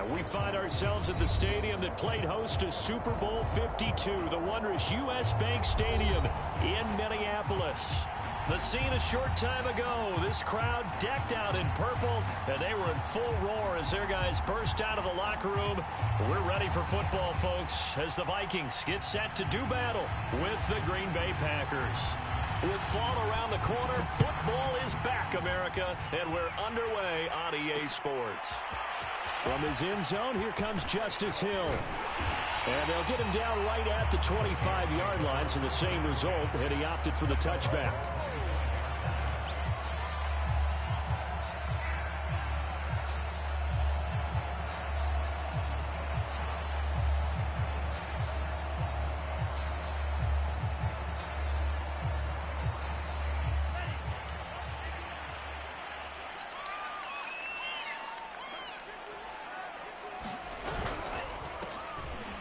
And we find ourselves at the stadium that played host to Super Bowl 52, the wondrous U.S. Bank Stadium in Minneapolis. The scene a short time ago, this crowd decked out in purple, and they were in full roar as their guys burst out of the locker room. We're ready for football, folks, as the Vikings get set to do battle with the Green Bay Packers. With fall around the corner, football is back, America, and we're underway on EA Sports. From his end zone, here comes Justice Hill. And they'll get him down right at the 25-yard line, so the same result, and he opted for the touchback.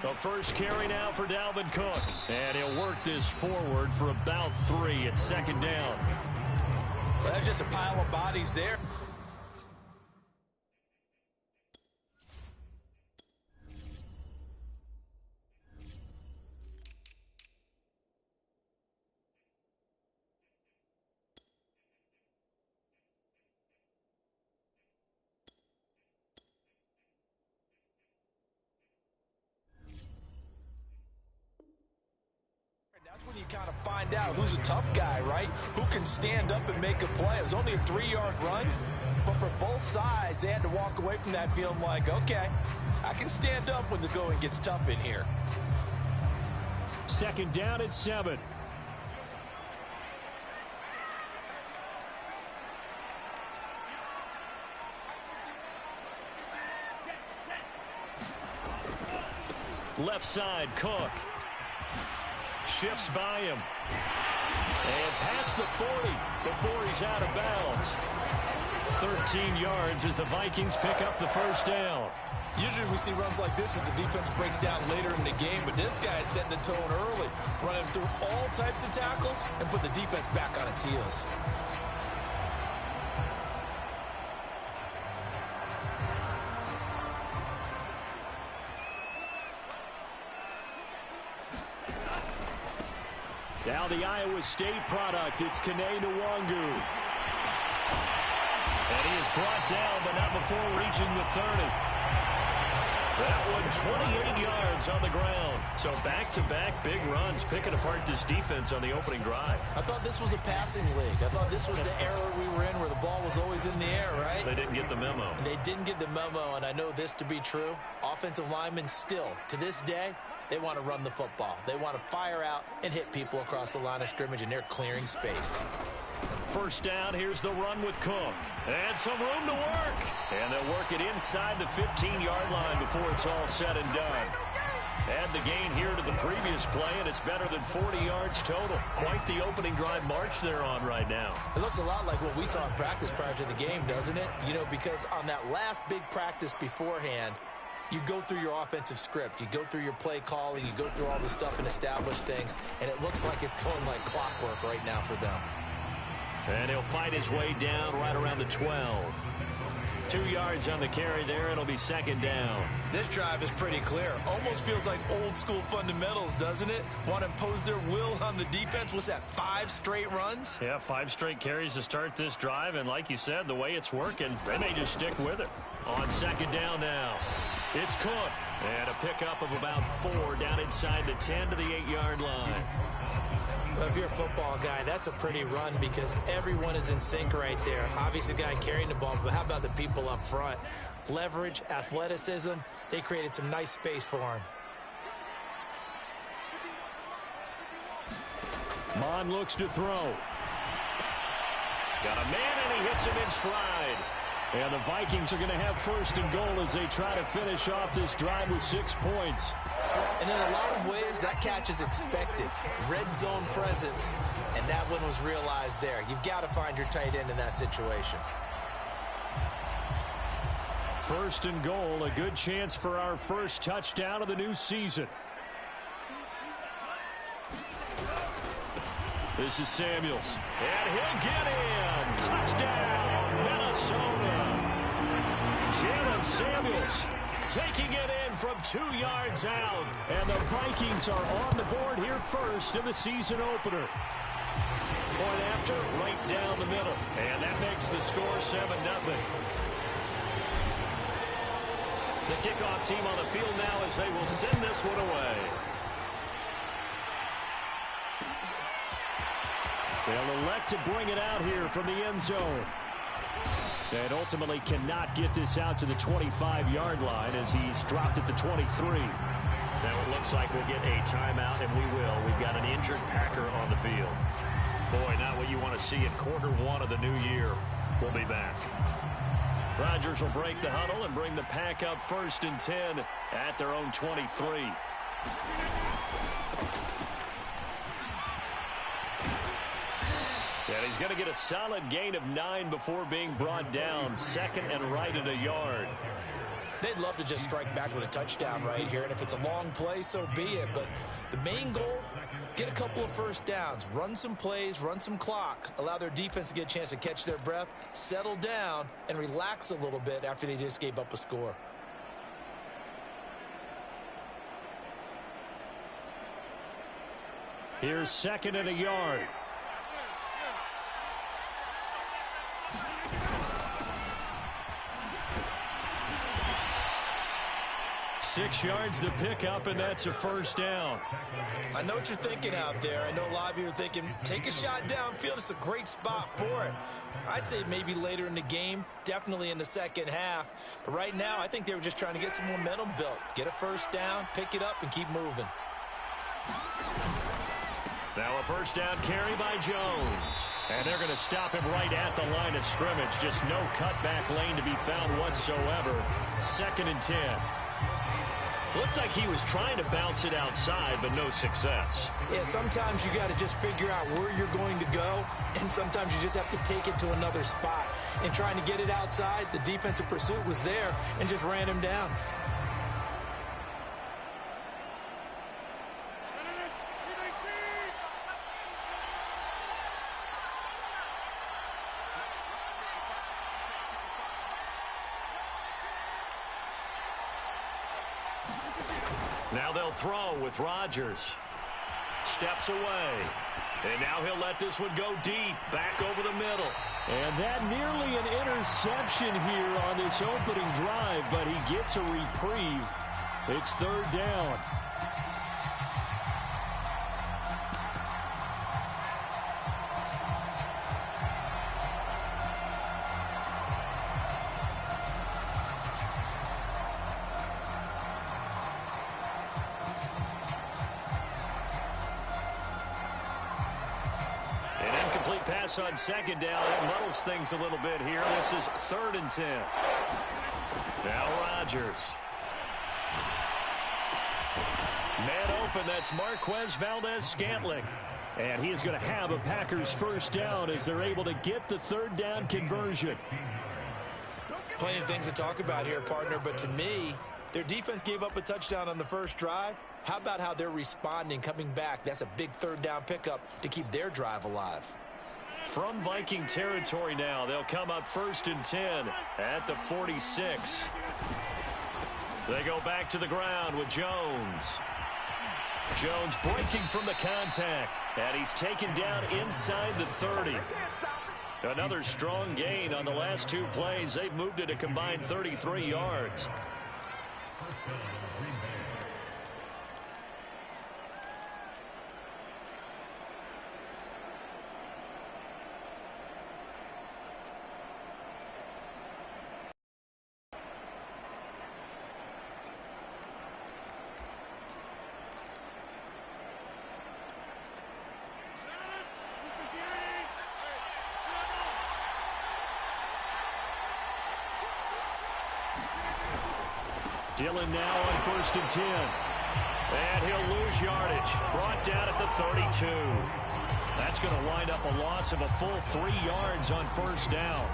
The first carry now for Dalvin Cook. And he'll work this forward for about 3 at second down. Well, that's just a pile of bodies there. When you kind of find out who's a tough guy, right? Who can stand up and make a play. It was only a 3-yard run, but for both sides, they had to walk away from that feeling like, okay, I can stand up when the going gets tough in here. Second down at 7. Left side, Cook. Shifts by him. And past the 40 before he's out of bounds. 13 yards as the Vikings pick up the first down. Usually we see runs like this as the defense breaks down later in the game, but this guy is setting the tone early, running through all types of tackles and put the defense back on its heels. Now the Iowa State product, it's Kene Nwangu. And he is brought down, but not before reaching the 30. That one 28 yards on the ground. So back-to-back big runs, picking apart this defense on the opening drive. I thought this was a passing league. I thought this was the era we were in where the ball was always in the air, right? They didn't get the memo. They didn't get the memo, and I know this to be true. Offensive linemen still, to this day, they want to run the football. They want to fire out and hit people across the line of scrimmage, and they're clearing space. First down, here's the run with Cook. And some room to work. And they'll work it inside the 15-yard line before it's all said and done. Add the gain here to the previous play, and it's better than 40 yards total. Quite the opening drive march they're on right now. It looks a lot like what we saw in practice prior to the game, doesn't it? You know, because on that last big practice beforehand, you go through your offensive script. You go through your play calling. You go through all the stuff and establish things, and it looks like it's going like clockwork right now for them. And he'll fight his way down right around the 12. 2 yards on the carry there. It'll be second down. This drive is pretty clear. Almost feels like old school fundamentals, doesn't it? Want to impose their will on the defense. What's that, 5 straight runs? Yeah, 5 straight carries to start this drive. And like you said, the way it's working, they may just stick with it. On second down now, it's Cook. And a pickup of about 4 down inside the 10 to the 8-yard line. Well, if you're a football guy, that's a pretty run because everyone is in sync right there. Obviously, the guy carrying the ball, but how about the people up front? Leverage, athleticism, they created some nice space for him. Mon looks to throw. Got a man, and he hits him in stride. And the Vikings are going to have first and goal as they try to finish off this drive with 6 points. And in a lot of ways, that catch is expected. Red zone presence, and that one was realized there. You've got to find your tight end in that situation. First and goal, a good chance for our first touchdown of the new season. This is Samuels, and he'll get in. Touchdown, Minnesota. Jalen Samuels taking it in from 2 yards out. And the Vikings are on the board here first in the season opener. Point after, right down the middle. And that makes the score 7-0. The kickoff team on the field now as they will send this one away. They'll elect to bring it out here from the end zone. And ultimately cannot get this out to the 25-yard line as he's dropped at the 23. Now it looks like we'll get a timeout, and we will. We've got an injured Packer on the field. Boy, not what you want to see in Q1 of the new year. We'll be back. Rodgers will break the huddle and bring the Pack up 1st and 10 at their own 23. And he's going to get a solid gain of 9 before being brought down. 2nd and right at a yard. They'd love to just strike back with a touchdown right here, and if it's a long play, so be it. But the main goal, get a couple of first downs, run some plays, run some clock, allow their defense to get a chance to catch their breath, settle down, and relax a little bit after they just gave up a score. Here's 2nd and a yard. Six yards to pick up, and that's a first down. I know what you're thinking out there. I know a lot of you are thinking, take a shot downfield. It's a great spot for it. I'd say maybe later in the game, definitely in the second half. But right now, I think they were just trying to get some momentum built. Get a first down, pick it up, and keep moving. Now a first down carry by Jones. And they're going to stop him right at the line of scrimmage. Just no cutback lane to be found whatsoever. 2nd and 10. Looked like he was trying to bounce it outside, but no success. Yeah, sometimes you got to just figure out where you're going to go, and sometimes you just have to take it to another spot. And trying to get it outside, the defensive pursuit was there and just ran him down. Now they'll throw with Rodgers. Steps away. And now he'll let this one go deep, back over the middle. And that nearly an interception here on this opening drive, but he gets a reprieve. It's 3rd down. Pass on 2nd down. It muddles things a little bit here. This is 3rd and 10. Now Rodgers. Man open. That's Marquez Valdez-Scantling. And he is going to have a Packers first down as they're able to get the 3rd down conversion. Plenty of things to talk about here, partner, but to me, their defense gave up a touchdown on the first drive. How about how they're responding, coming back? That's a big 3rd down pickup to keep their drive alive. From Viking territory now, they'll come up 1st and 10 at the 46. They go back to the ground with Jones. Jones breaking from the contact, and he's taken down inside the 30. Another strong gain on the last 2 plays. They've moved it a combined 33 yards. Dillon now on 1st and 10. And he'll lose yardage. Brought down at the 32. That's going to wind up a loss of a full 3 yards on 1st down.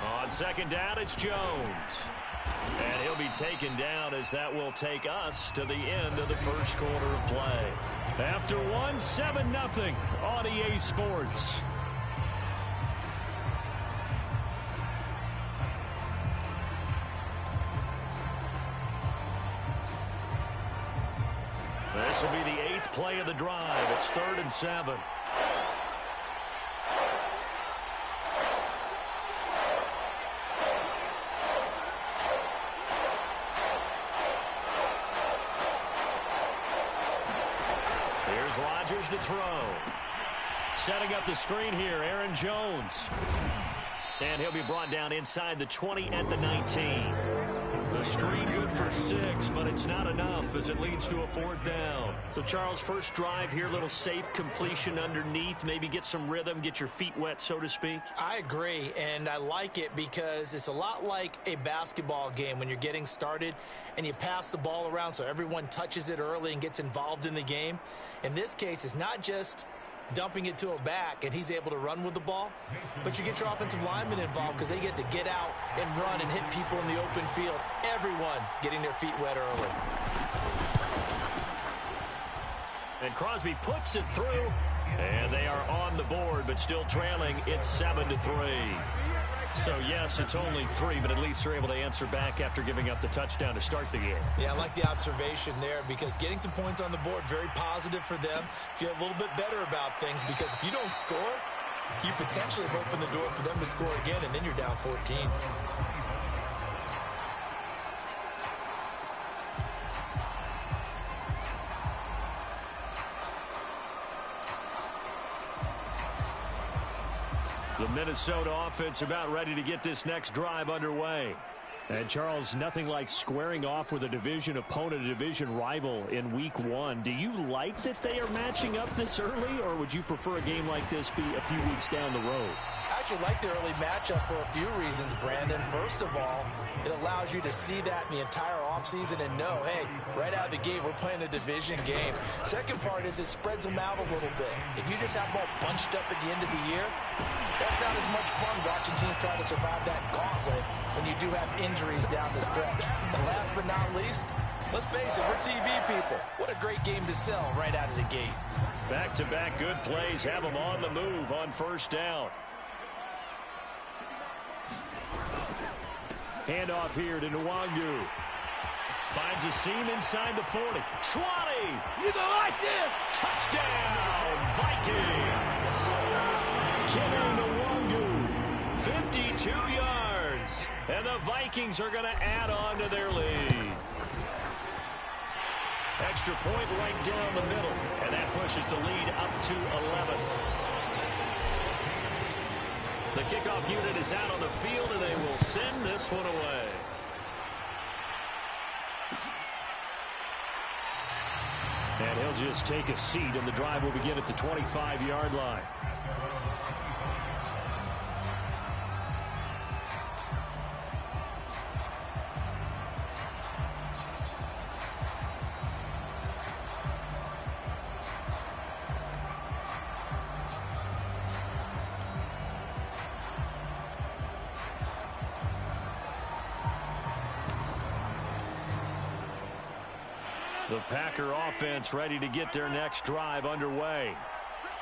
On 2nd down, it's Jones. And he'll be taken down as that will take us to the end of the first quarter of play. After 7-0 on EA Sports. This will be the 8th play of the drive. It's 3rd and 7. Here's Rodgers to throw. Setting up the screen here, Aaron Jones. And he'll be brought down inside the 20 at the 19. The screen good for 6, but it's not enough as it leads to a 4th down. So, Charles, first drive here, little safe completion underneath, maybe get some rhythm, get your feet wet, so to speak. I agree, and I like it because it's a lot like a basketball game when you're getting started and you pass the ball around so everyone touches it early and gets involved in the game. In this case, it's not just dumping it to a back and he's able to run with the ball, but you get your offensive linemen involved because they get to get out and run and hit people in the open field. Everyone getting their feet wet early. And Crosby puts it through, and they are on the board, but still trailing. It's 7-3. So, yes, it's only 3, but at least they're able to answer back after giving up the touchdown to start the game. Yeah, I like the observation there because getting some points on the board, very positive for them. Feel a little bit better about things because if you don't score, you potentially have opened the door for them to score again, and then you're down 14. The Minnesota offense about ready to get this next drive underway. And, Charles, nothing like squaring off with a division opponent, a division rival in Week 1. Do you like that they are matching up this early, or would you prefer a game like this be a few weeks down the road? I actually like the early matchup for a few reasons, Brandon. First of all, it allows you to see that in the entire offseason and know, hey, right out of the gate, we're playing a division game. Second part is it spreads them out a little bit. If you just have them all bunched up at the end of the year, that's not as much fun watching teams try to survive that gauntlet when you do have injuries down the stretch. And last but not least, let's face it, we're TV people. What a great game to sell right out of the gate. Back-to-back good plays have them on the move on first down. Handoff here to Nwangu. Finds a seam inside the 40. 20. You don't like this. Touchdown, Vikings. Kicker Nwangu, 52 yards. And the Vikings are going to add on to their lead. Extra point right down the middle. And that pushes the lead up to 11. The kickoff unit is out on the field, and they will send this one away. And he'll just take a seat, and the drive will begin at the 25-yard line. The Packer offense ready to get their next drive underway.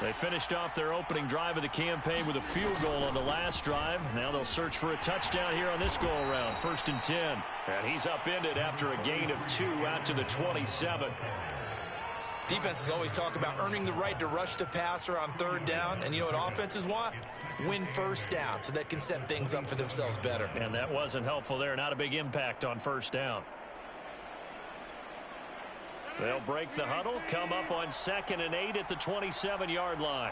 They finished off their opening drive of the campaign with a field goal on the last drive. Now they'll search for a touchdown here on this go-around. 1st and 10. And he's upended after a gain of 2 out to the 27. Defenses always talk about earning the right to rush the passer on 3rd down. And you know what offenses want? Win 1st down so they can set things up for themselves better. And that wasn't helpful there. Not a big impact on 1st down. They'll break the huddle, come up on 2nd and 8 at the 27-yard line.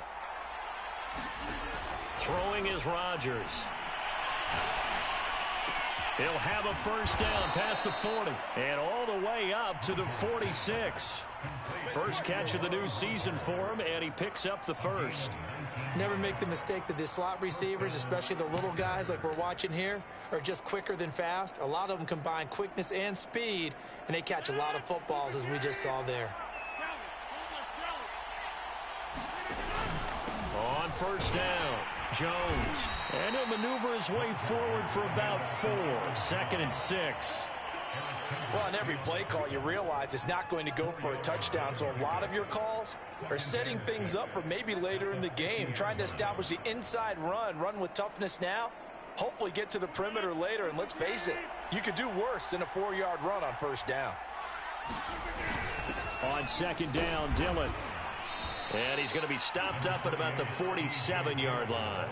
Throwing is Rodgers. He'll have a 1st down past the 40 and all the way up to the 46. First catch of the new season for him, and he picks up the 1st. Never make the mistake that the slot receivers, especially the little guys like we're watching here, are just quicker than fast. A lot of them combine quickness and speed, and they catch a lot of footballs, as we just saw there. On 1st down, Jones. And he'll maneuver his way forward for about 4. 2nd and 6. Well, on every play call, you realize it's not going to go for a touchdown, so a lot of your calls are setting things up for maybe later in the game, trying to establish the inside run with toughness now, hopefully get to the perimeter later, and let's face it, you could do worse than a 4-yard run on first down. On second down, Dillon. And he's going to be stopped up at about the 47-yard line.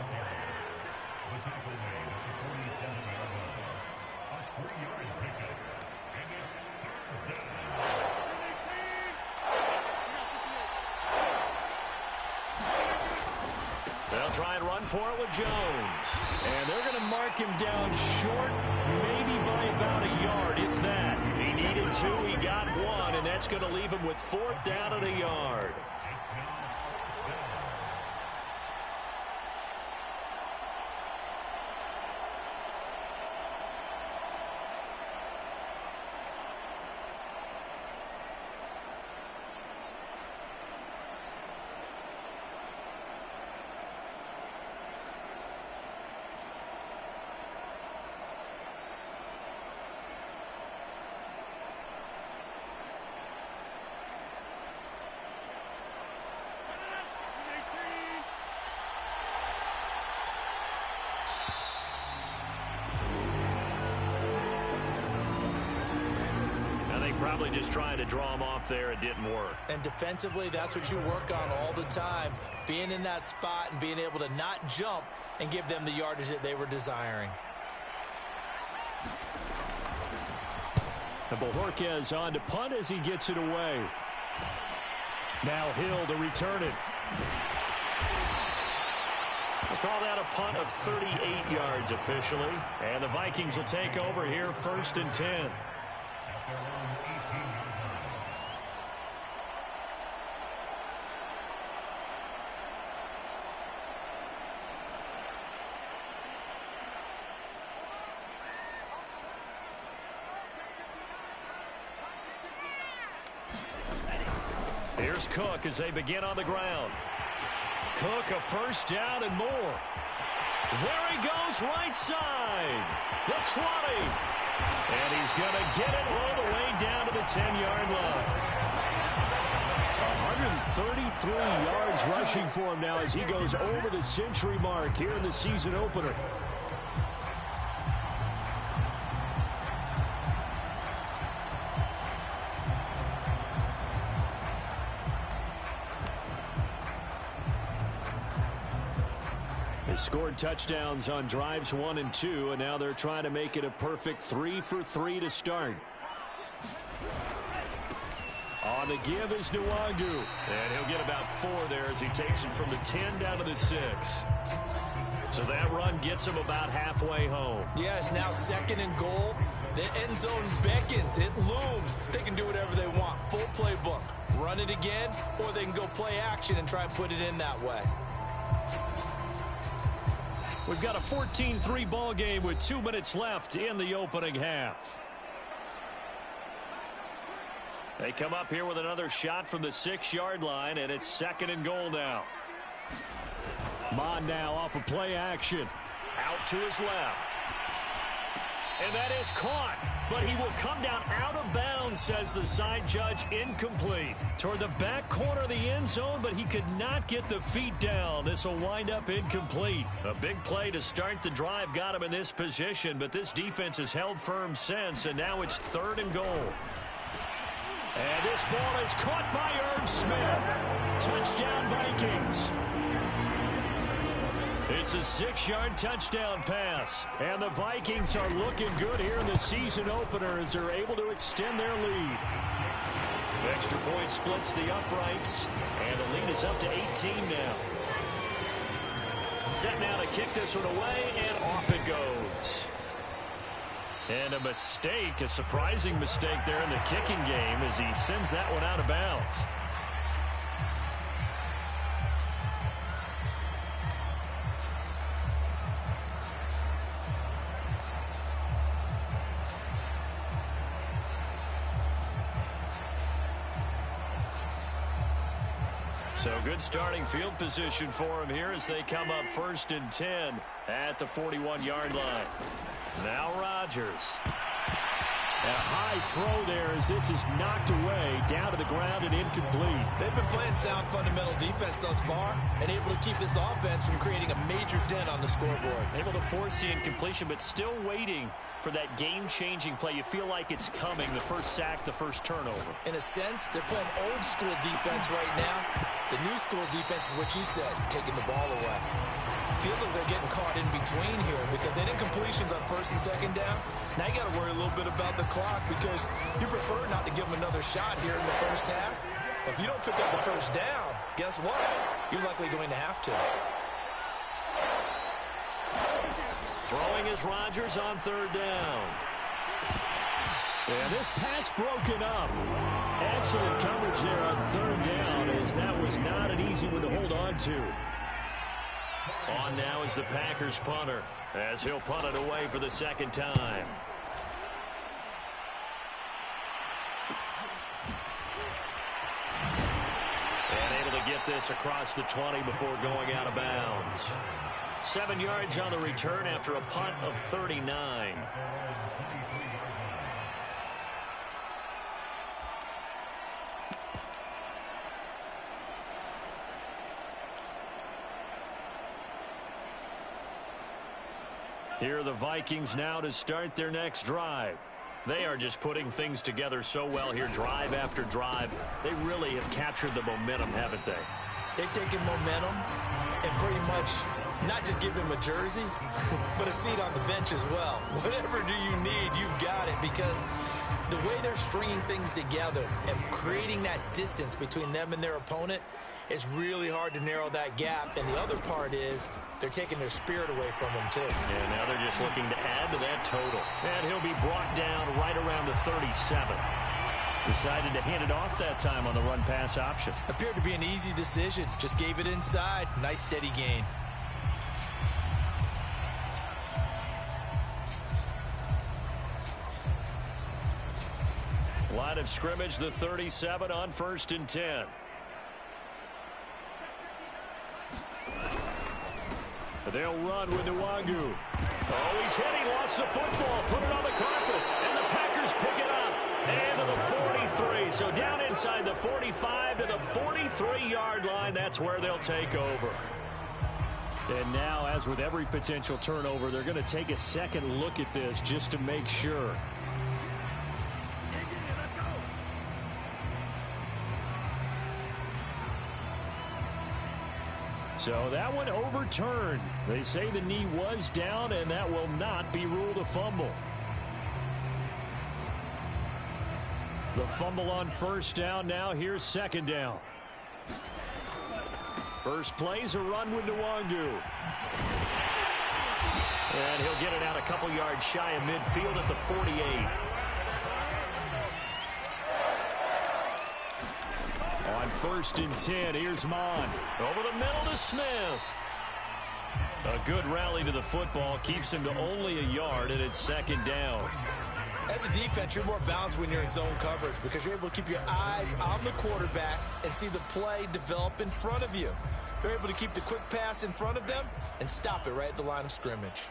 They'll try and run for it with Jones. And they're going to mark him down short, maybe by about a yard, if that. He needed 2, he got 1, and that's going to leave him with 4th down at a yard. Probably just trying to draw him off there. It didn't work. And defensively, that's what you work on all the time, being in that spot and being able to not jump and give them the yardage that they were desiring. And Bojorquez on to punt as he gets it away. Now Hill to return it. We'll call that a punt of 38 yards officially. And the Vikings will take over here 1st and 10. Here's Cook as they begin on the ground. Cook, a 1st down and more. There he goes, right side. The 20. And he's going to get it all the way down to the 10-yard line. 133 yards rushing for him now as he goes over the century mark here in the season opener. They scored touchdowns on drives 1 and 2, and now they're trying to make it a perfect 3 for 3 to start. On the give is Nwangu, and he'll get about 4 there as he takes it from the 10 down to the 6. So that run gets him about halfway home. Yeah, it's now 2nd and goal. The end zone beckons. It looms. They can do whatever they want. Full playbook. Run it again, or they can go play action and try and put it in that way. We've got a 14-3 ball game with 2 minutes left in the opening half. They come up here with another shot from the 6-yard line, and it's 2nd and goal now. Mon now off of play action. Out to his left. And that is caught, but he will come down out of bounds, says the side judge. Incomplete. Toward the back corner of the end zone, but he could not get the feet down. This will wind up incomplete. A big play to start the drive got him in this position, but this defense has held firm since, and now it's 3rd and goal. And this ball is caught by Irv Smith. Touchdown, Vikings. It's a 6-yard touchdown pass. And the Vikings are looking good here in the season opener as they're able to extend their lead. Extra point splits the uprights, and the lead is up to 18 now. Set now to kick this one away, and off it goes. And a mistake, a surprising mistake there in the kicking game as he sends that one out of bounds. So good starting field position for him here as they come up 1st and 10 at the 41-yard line. Now Rodgers. A high throw there as this is knocked away, down to the ground and incomplete. They've been playing sound fundamental defense thus far and able to keep this offense from creating a major dent on the scoreboard. Able to force the incompletion, but still waiting for that game-changing play. You feel like it's coming, the first sack, the first turnover. In a sense, they're playing old-school defense right now. The new-school defense is what you said, taking the ball away. Feels like they're getting caught in between here because they didn't completions on first and second down. Now you got to worry a little bit about the clock because you prefer not to give them another shot here in the first half. But if you don't pick up the first down, guess what? You're likely going to have to. Throwing is Rodgers on third down. And this pass broken up. Excellent coverage there on third down as that was not an easy one to hold on to. On now is the Packers punter as he'll punt it away for the second time. And able to get this across the 20 before going out of bounds. 7 yards on the return after a punt of 39. Here are the Vikings now to start their next drive. They are just putting things together so well here, drive after drive. They really have captured the momentum, haven't they? They've taken momentum and pretty much not just give him a jersey, but a seat on the bench as well. Whatever do you need, you've got it, because the way they're stringing things together and creating that distance between them and their opponent, it's really hard to narrow that gap. And the other part is they're taking their spirit away from them, too. And now they're just looking to add to that total. And he'll be brought down right around the 37. Decided to hand it off that time on the run-pass option. Appeared to be an easy decision. Just gave it inside. Nice, steady gain. Line of scrimmage, the 37 on 1st and 10. They'll run with Nwangu. Oh, he's hit. He lost the football. Put it on the carpet. And the Packers pick it up. And to the 43. So down inside the 45 to the 43-yard line. That's where they'll take over. And now, as with every potential turnover, they're going to take a second look at this just to make sure. So that one overturned. They say the knee was down, and that will not be ruled a fumble. The fumble on first down. Now here's second down. First play's a run with Nwangu. And he'll get it out a couple yards shy of midfield at the 48. On 1st and 10, here's Mon. Over the middle to Smith. A good rally to the football keeps him to only a yard, and it's second down. As a defense, you're more balanced when you're in zone coverage because you're able to keep your eyes on the quarterback and see the play develop in front of you. You're able to keep the quick pass in front of them and stop it right at the line of scrimmage.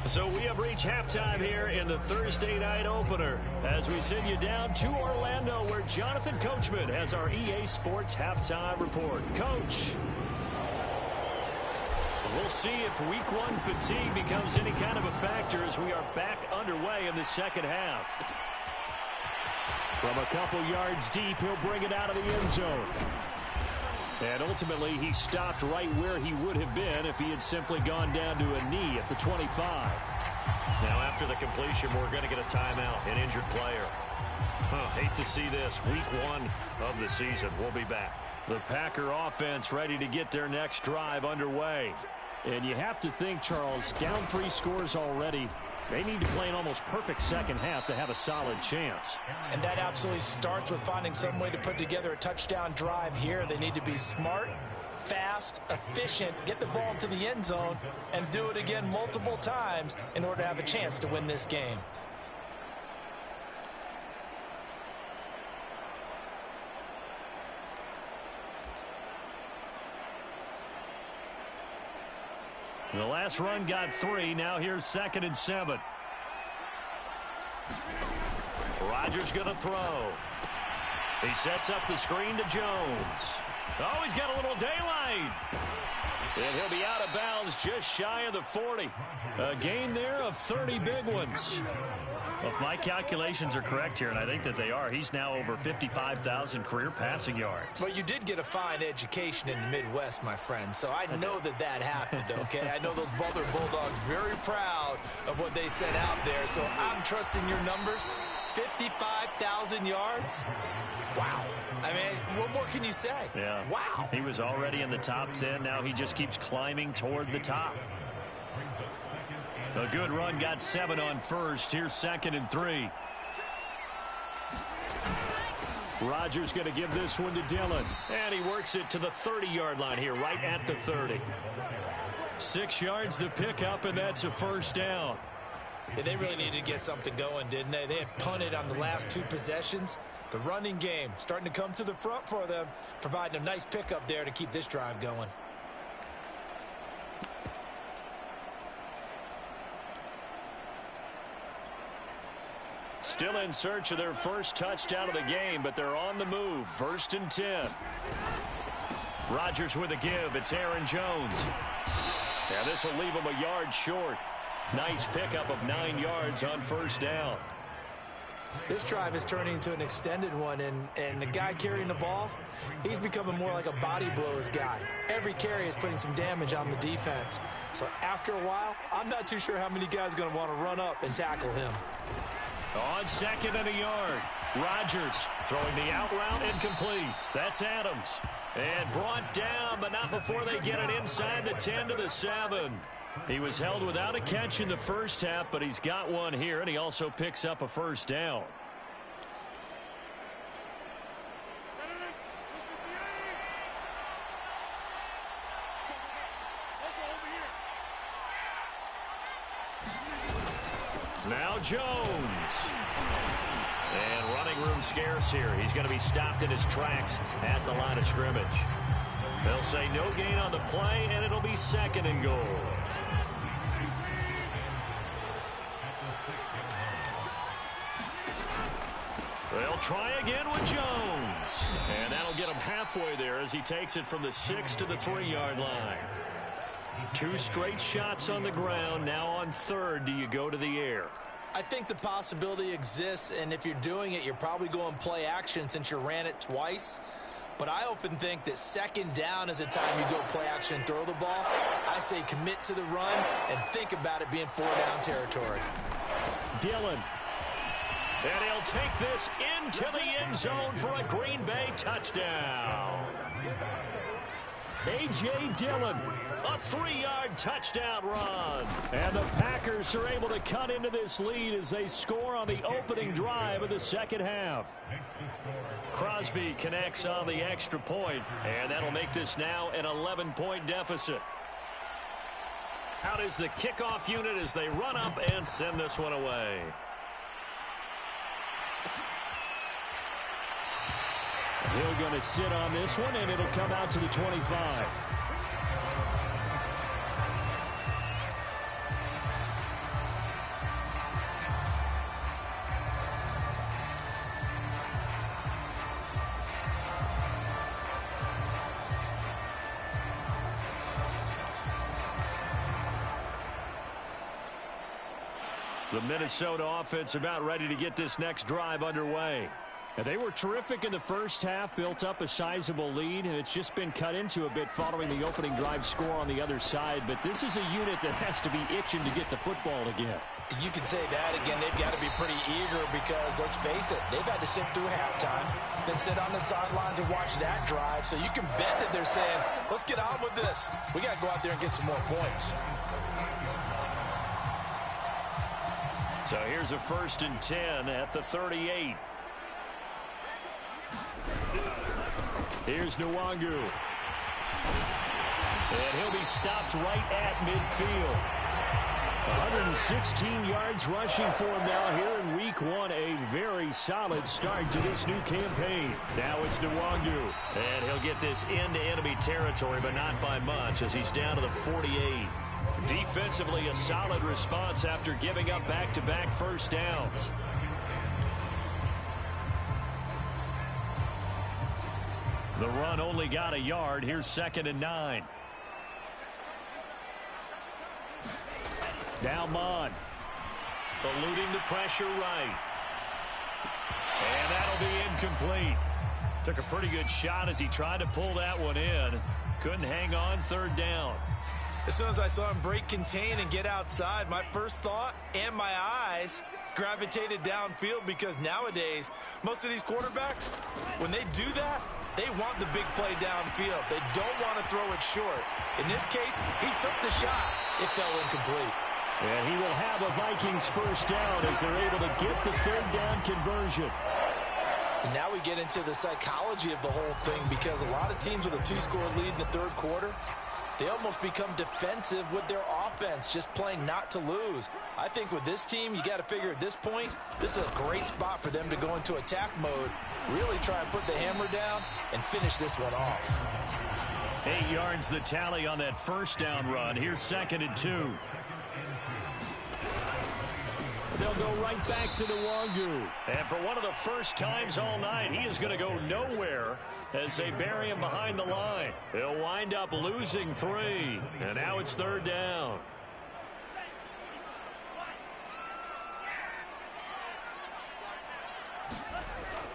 So we have reached halftime here in the Thursday night opener as we send you down to Orlando where Jonathan Coachman has our EA Sports halftime report. Coach, we'll see if week one fatigue becomes any kind of a factor as we are back underway in the second half. From a couple yards deep, he'll bring it out of the end zone. And ultimately, he stopped right where he would have been if he had simply gone down to a knee at the 25. Now, after the completion, we're going to get a timeout, an injured player. Hate to see this. Week one of the season. We'll be back. The Packer offense ready to get their next drive underway. And you have to think, Charles, down 3 scores already. They need to play an almost perfect second half to have a solid chance. And that absolutely starts with finding some way to put together a touchdown drive here. They need to be smart, fast, efficient, get the ball to the end zone, and do it again multiple times in order to have a chance to win this game. The last run got 3. Now here's 2nd and 7. Rodgers going to throw. He sets up the screen to Jones. Oh, he's got a little daylight. And he'll be out of bounds just shy of the 40. A gain there of 30 big ones. Well, if my calculations are correct here, and I think that they are, he's now over 55,000 career passing yards. Well, you did get a fine education in the Midwest, my friend, so I know that happened, okay? I know those Butler Bulldogs very proud of what they sent out there, so I'm trusting your numbers. 55,000 yards? Wow. I mean, what more can you say? Yeah. Wow. He was already in the top 10. Now he just keeps climbing toward the top. A good run, got 7 on first. Here's 2nd and 3. Rodgers going to give this one to Dillon. And he works it to the 30-yard line here, right at the 30. 6 yards the pickup, and that's a first down. Yeah, they really needed to get something going, didn't they? They had punted on the last 2 possessions. The running game starting to come to the front for them, providing a nice pickup there to keep this drive going. Still in search of their first touchdown of the game, but they're on the move. 1st and 10. Rodgers with a give. It's Aaron Jones. Yeah, this will leave him a yard short. Nice pickup of 9 yards on first down. This drive is turning into an extended one, and the guy carrying the ball, he's becoming more like a body blows guy. Every carry is putting some damage on the defense. So after a while, I'm not too sure how many guys are going to want to run up and tackle him. On 2nd and a yard, Rodgers throwing the out route incomplete. That's Adams. And brought down, but not before they get it inside the 10 to the 7. He was held without a catch in the first half, but he's got one here, and he also picks up a first down. Now Jones. And running room scarce here. He's going to be stopped in his tracks at the line of scrimmage. They'll say no gain on the play, and it'll be 2nd and goal. They'll try again with Jones. And that'll get him halfway there as he takes it from the 6 to the 3-yard line. 2 straight shots on the ground. Now on 3rd, do you go to the air? I think the possibility exists, and if you're doing it, you're probably going play action since you ran it twice. But I often think that 2nd down is a time you go play action and throw the ball. I say commit to the run and think about it being 4-down territory. Dillon. And he'll take this into the end zone for a Green Bay touchdown. A.J. Dillon, a 3-yard touchdown run. And the Packers are able to cut into this lead as they score on the opening drive of the second half. Crosby connects on the extra point, and that'll make this now an 11-point deficit. Out is the kickoff unit as they run up and send this one away. They're going to sit on this one, and it'll come out to the 25. The Minnesota offense about ready to get this next drive underway. And they were terrific in the first half, built up a sizable lead, and it's just been cut into a bit following the opening drive score on the other side. But this is a unit that has to be itching to get the football again. You can say that again. They've got to be pretty eager because, let's face it, they've had to sit through halftime, then sit on the sidelines and watch that drive. So you can bet that they're saying, let's get on with this. We got to go out there and get some more points. So here's a 1st and 10 at the 38. Here's Nwangu. And he'll be stopped right at midfield. 116 yards rushing for him now here in week 1. A very solid start to this new campaign. Now it's Nwangu. And he'll get this into enemy territory, but not by much as he's down to the 48. Defensively, a solid response after giving up back-to-back first downs. The run only got a yard. Here's 2nd and 9. Now Mon. Eluding the pressure right. And that'll be incomplete. Took a pretty good shot as he tried to pull that one in. Couldn't hang on. 3rd down. As soon as I saw him break contain and get outside, my first thought and my eyes gravitated downfield, because nowadays, most of these quarterbacks, when they do that, they want the big play downfield. They don't want to throw it short. In this case, he took the shot. It fell incomplete. And he will have a Vikings 1st down as they're able to get the 3rd down conversion. And now we get into the psychology of the whole thing, because a lot of teams with a 2-score lead in the 3rd quarter, they almost become defensive with their offense, just playing not to lose. I think with this team, you got to figure at this point, this is a great spot for them to go into attack mode, really try and put the hammer down and finish this one off. 8 yards the tally on that 1st down run. Here's 2nd and 2. They'll go right back to the Wangu. And for one of the first times all night, he is going to go nowhere as they bury him behind the line. He'll wind up losing 3. And now it's 3rd down.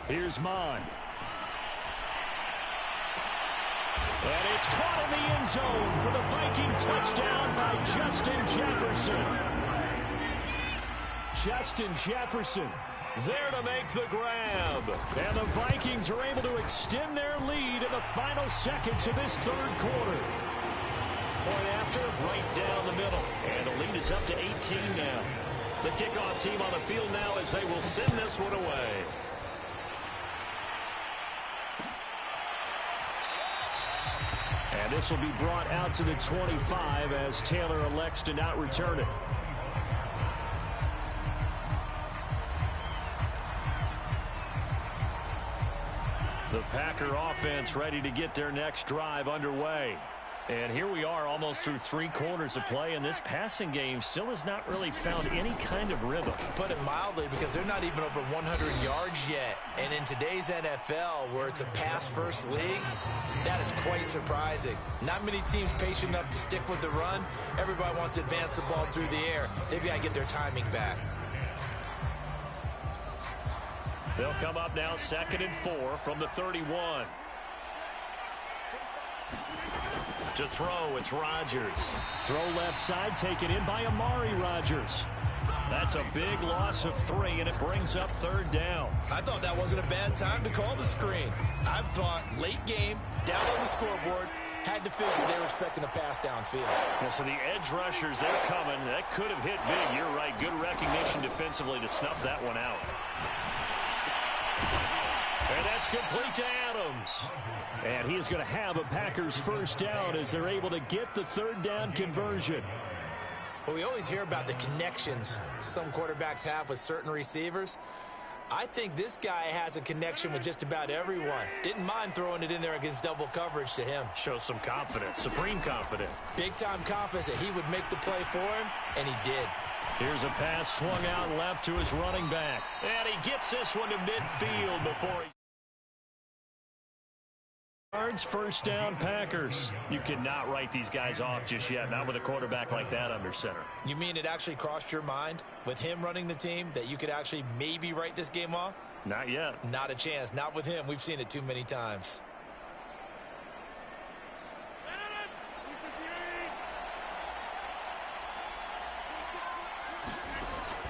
Here's Mon. And it's caught in the end zone for the Viking touchdown by Justin Jefferson. Justin Jefferson there to make the grab. And the Vikings are able to extend their lead in the final seconds of this 3rd quarter. Point after, right down the middle. And the lead is up to 18 now. The kickoff team on the field now as they will send this one away. And this will be brought out to the 25 as Taylor elects to not return it. The Packer offense ready to get their next drive underway. And here we are almost through 3 quarters of play, and this passing game still has not really found any kind of rhythm. Put it mildly, because they're not even over 100 yards yet. And in today's NFL, where it's a pass-first league, that is quite surprising. Not many teams patient enough to stick with the run. Everybody wants to advance the ball through the air. They've got to get their timing back. They'll come up now 2nd and 4 from the 31. To throw, it's Rodgers. Throw left side, taken in by Amari Rodgers. That's a big loss of 3, and it brings up 3rd down. I thought that wasn't a bad time to call the screen. I thought late game, down on the scoreboard, had to figure they were expecting a pass downfield. Yeah, so the edge rushers, they're coming. That could have hit big. You're right. Good recognition defensively to snuff that one out. And that's complete to Adams. And he is going to have a Packers 1st down as they're able to get the 3rd down conversion. Well, we always hear about the connections some quarterbacks have with certain receivers. I think this guy has a connection with just about everyone. Didn't mind throwing it in there against double coverage to him. Shows some confidence, supreme confidence. Big-time confidence that he would make the play for him, and he did. Here's a pass swung out left to his running back. And he gets this one to midfield before he... 1st down Packers. You cannot write these guys off just yet, not with a quarterback like that under center. You mean it actually crossed your mind with him running the team that you could actually maybe write this game off? Not yet. Not a chance. Not with him. We've seen it too many times.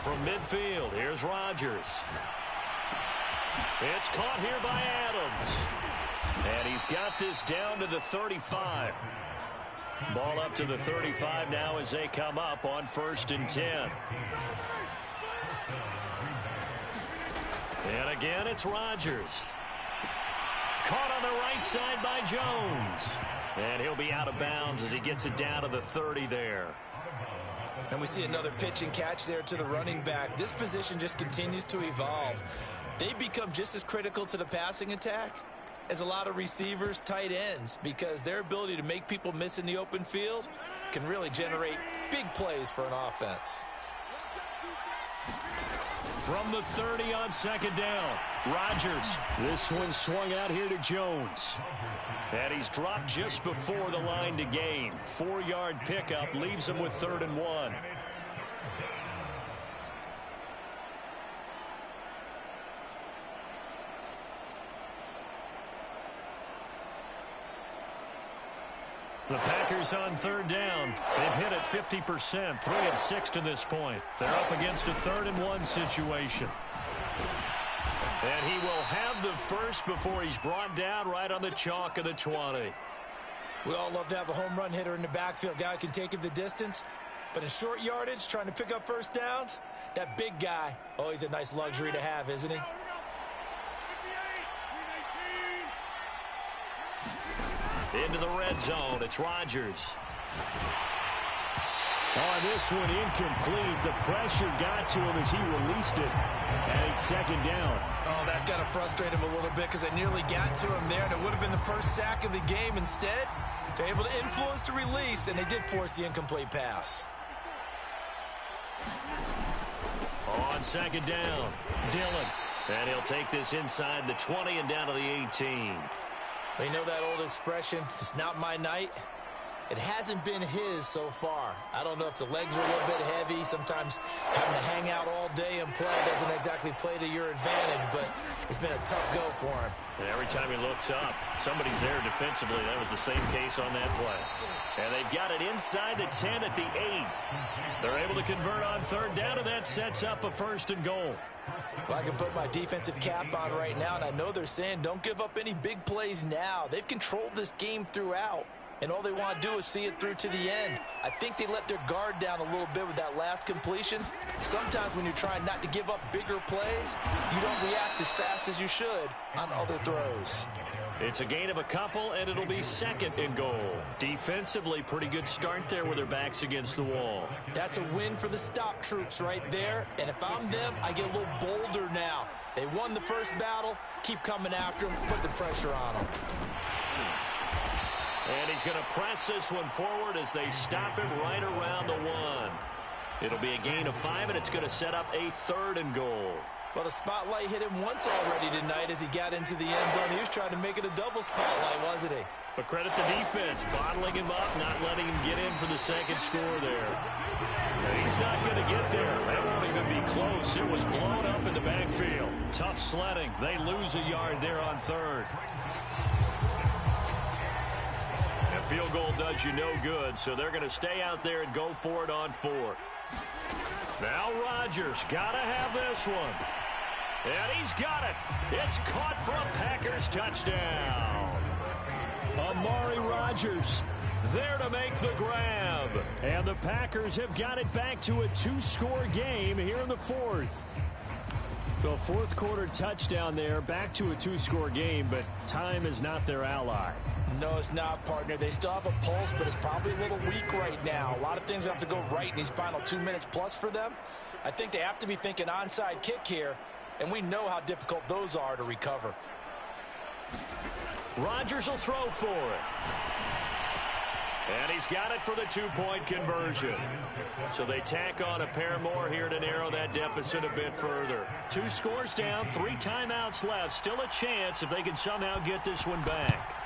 From midfield, here's Rodgers. It's caught here by Adams. And he's got this down to the 35. Ball up to the 35 now as they come up on 1st and 10. And again, it's Rodgers. Caught on the right side by Jones. And he'll be out of bounds as he gets it down to the 30 there. And we see another pitch and catch there to the running back. This position just continues to evolve. They become just as critical to the passing attack as a lot of receivers, tight ends, because their ability to make people miss in the open field can really generate big plays for an offense. from the 30 on second down. Rodgers. This one swung out here to Jones. And he's dropped just before the line to gain. 4-yard pickup leaves him with 3rd and 1. The Packers on 3rd down. They've hit it 50%, 3 of 6 to this point. They're up against a 3rd and 1 situation. And he will have the first before he's brought down right on the chalk of the 20. We all love to have a home run hitter in the backfield. Guy who can take it the distance. But in short yardage, trying to pick up first downs, that big guy, oh, he's a nice luxury to have, isn't he? Into the red zone. It's Rodgers. On this one, incomplete. The pressure got to him as he released it. And it's 2nd down. Oh, that's got to frustrate him a little bit because they nearly got to him there, and it would have been the first sack of the game. Instead, they're able to influence the release, and they did force the incomplete pass. On 2nd down, Dillon. And he'll take this inside the 20 and down to the 18. You know that old expression, it's not my night? It hasn't been his so far. I don't know if the legs are a little bit heavy. Sometimes having to hang out all day and play doesn't exactly play to your advantage, but it's been a tough go for him. And every time he looks up, somebody's there defensively. That was the same case on that play. And they've got it inside the 10 at the 8. They're able to convert on 3rd down, and that sets up a 1st and goal. Well, I can put my defensive cap on right now, and I know they're saying don't give up any big plays now. They've controlled this game throughout, and all they want to do is see it through to the end. I think they let their guard down a little bit with that last completion. Sometimes when you're trying not to give up bigger plays, you don't react as fast as you should on other throws. It's a gain of a couple, and it'll be 2nd and goal. Defensively, pretty good start there with their backs against the wall. That's a win for the stop troops right there. And if I'm them, I get a little bolder now. They won the first battle. Keep coming after them. Put the pressure on them. And he's going to press this one forward as they stop him right around the 1. It'll be a gain of 5, and it's going to set up a 3rd and goal. Well, the spotlight hit him once already tonight as he got into the end zone. He was trying to make it a double spotlight, wasn't he? But credit the defense, bottling him up, not letting him get in for the 2nd score there. And he's not going to get there. That won't even be close. It was blown up in the backfield. Tough sledding. They lose a yard there on 3rd. A field goal does you no good, so they're going to stay out there and go for it on 4th. Now Rodgers got to have this one. And he's got it. It's caught for a Packers touchdown. Amari Rodgers there to make the grab. And the Packers have got it back to a 2-score game here in the 4th. The 4th quarter touchdown there, back to a 2-score game, but time is not their ally. No, it's not, partner. They still have a pulse, but it's probably a little weak right now. A lot of things have to go right in these final 2 minutes plus for them. I think they have to be thinking onside kick here, and we know how difficult those are to recover. Rodgers will throw for it. And he's got it for the 2-point conversion. So they tack on a pair more here to narrow that deficit a bit further. 2 scores down, 3 timeouts left. Still a chance if they can somehow get this one back.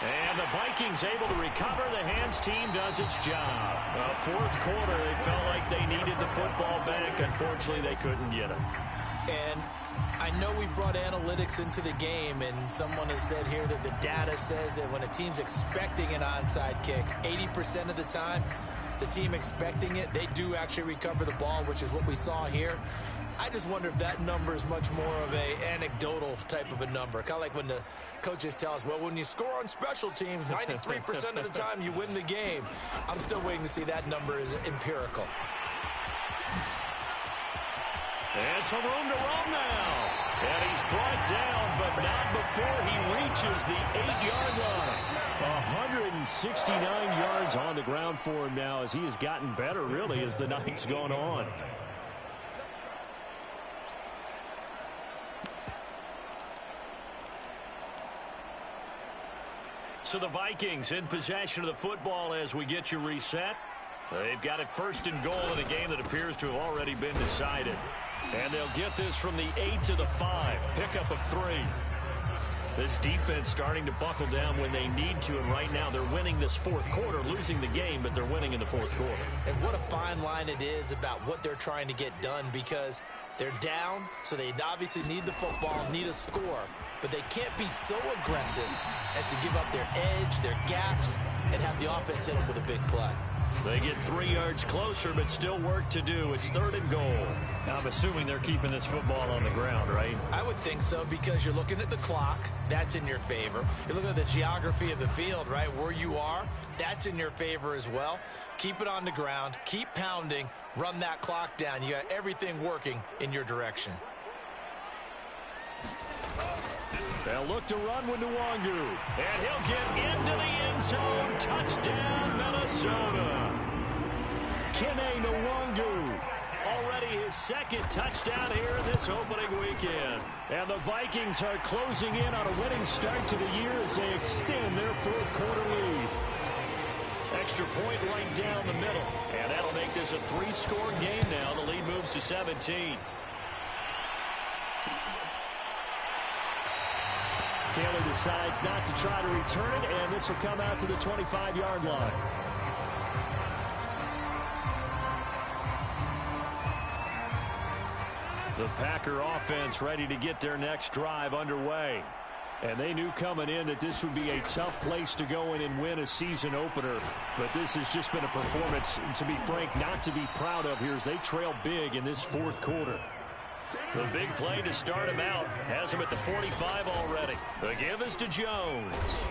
And the Vikings able to recover. The hands team does its job. 4th quarter, they felt like they needed the football back. Unfortunately, they couldn't get it. And I know we brought analytics into the game, and someone has said here that the data says that when a team's expecting an onside kick, 80% of the time, the team expecting it, they do actually recover the ball, which is what we saw here. I just wonder if that number is much more of a anecdotal type of a number. Kind of like when the coaches tell us, well, when you score on special teams, 93% of the time you win the game. I'm still waiting to see that number is empirical. And some room to roam now. And he's brought down, but not before he reaches the 8-yard line. 169 yards on the ground for him now as he has gotten better, really, as the night's gone on. So the Vikings in possession of the football as we get you reset. They've got it 1st and goal in a game that appears to have already been decided. And they'll get this from the 8 to the 5. Pickup of 3. This defense starting to buckle down when they need to, and right now they're winning this fourth quarter, losing the game, but they're winning in the fourth quarter. And what a fine line it is about what they're trying to get done, because they're down, so they obviously need the football, need a score, but they can't be so aggressive as to give up their edge, their gaps, and have the offense hit them with a big play. They get 3 yards closer, but still work to do. It's 3rd and goal. I'm assuming they're keeping this football on the ground, right? I would think so, because you're looking at the clock. That's in your favor. You're looking at the geography of the field, right? Where you are, that's in your favor as well. Keep it on the ground. Keep pounding. Run that clock down. You got everything working in your direction. They'll look to run with Nwangu. And he'll get into the end zone. Touchdown, Minnesota. Kene Nwangu. Already his 2nd touchdown here in this opening weekend. And the Vikings are closing in on a winning start to the year as they extend their 4th quarter lead. Extra point right down the middle. And that'll make this a 3-score game now. The lead moves to 17. Taylor decides not to try to return it, and this will come out to the 25-yard line. The Packer offense ready to get their next drive underway. And they knew coming in that this would be a tough place to go in and win a season opener. But this has just been a performance, to be frank, not to be proud of here as they trail big in this 4th quarter. The big play to start him out has him at the 45 already. The give is to Jones.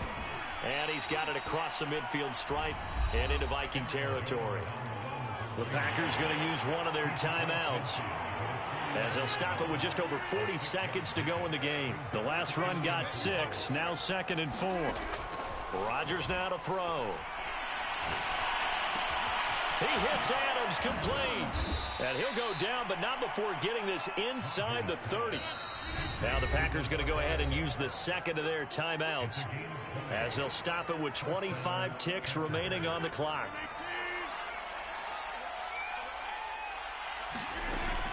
And he's got it across the midfield stripe and into Viking territory. The Packers going to use one of their timeouts, as they'll stop it with just over 40 seconds to go in the game. The last run got 6, now 2nd and 4. Rodgers now to throw. He hits Adams complete. And he'll go down, but not before getting this inside the 30. Now the Packers going to go ahead and use the 2nd of their timeouts, as they'll stop it with 25 ticks remaining on the clock.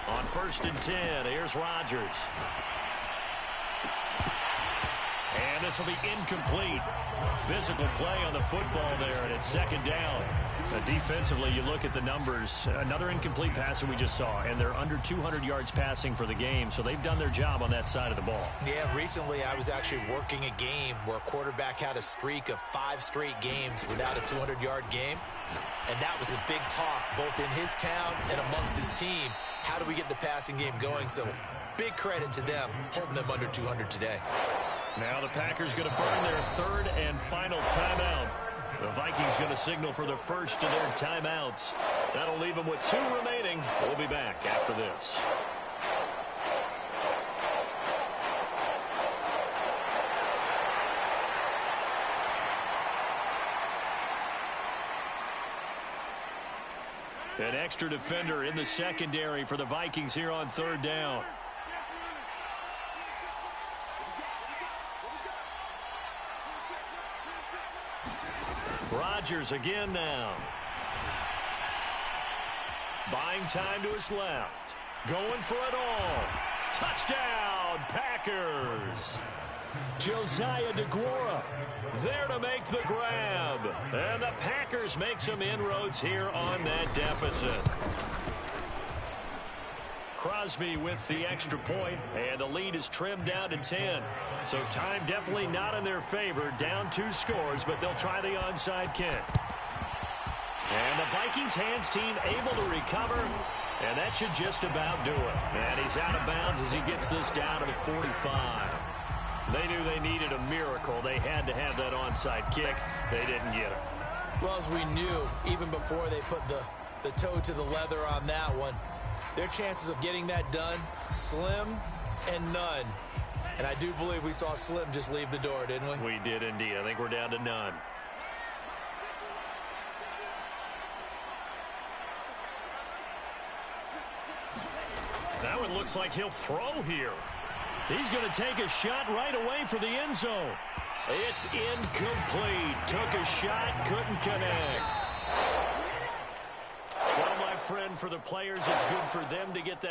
On 1st and 10, here's Rodgers. And this will be incomplete. Physical play on the football there, and it's 2nd down. Defensively, you look at the numbers. Another incomplete pass that we just saw, and they're under 200 yards passing for the game, so they've done their job on that side of the ball. Yeah, recently I was actually working a game where a quarterback had a streak of 5 straight games without a 200-yard game, and that was a big talk both in his town and amongst his team. How do we get the passing game going? So big credit to them holding them under 200 today. Now the Packers going to burn their 3rd and final timeout. The Vikings going to signal for the 1st of their timeouts. That'll leave them with 2 remaining. We'll be back after this. An extra defender in the secondary for the Vikings here on 3rd down. Rodgers again now. Buying time to his left. Going for it all. Touchdown, Packers. Josiah DeGuara there to make the grab. And the Packers make some inroads here on that deficit. Crosby with the extra point, and the lead is trimmed down to 10. So time definitely not in their favor. Down 2 scores, but they'll try the onside kick. And the Vikings hands team able to recover, and that should just about do it. And he's out of bounds as he gets this down to the 45. They knew they needed a miracle. They had to have that onside kick. They didn't get it. Well, as we knew, even before they put the toe to the leather on that one, their chances of getting that done, slim and none. And I do believe we saw Slim just leave the door, didn't we? We did indeed. I think we're down to none. That one looks like he'll throw here. He's going to take a shot right away for the end zone. It's incomplete. Took a shot, couldn't connect. Well, my friend, for the players, it's good for them to get that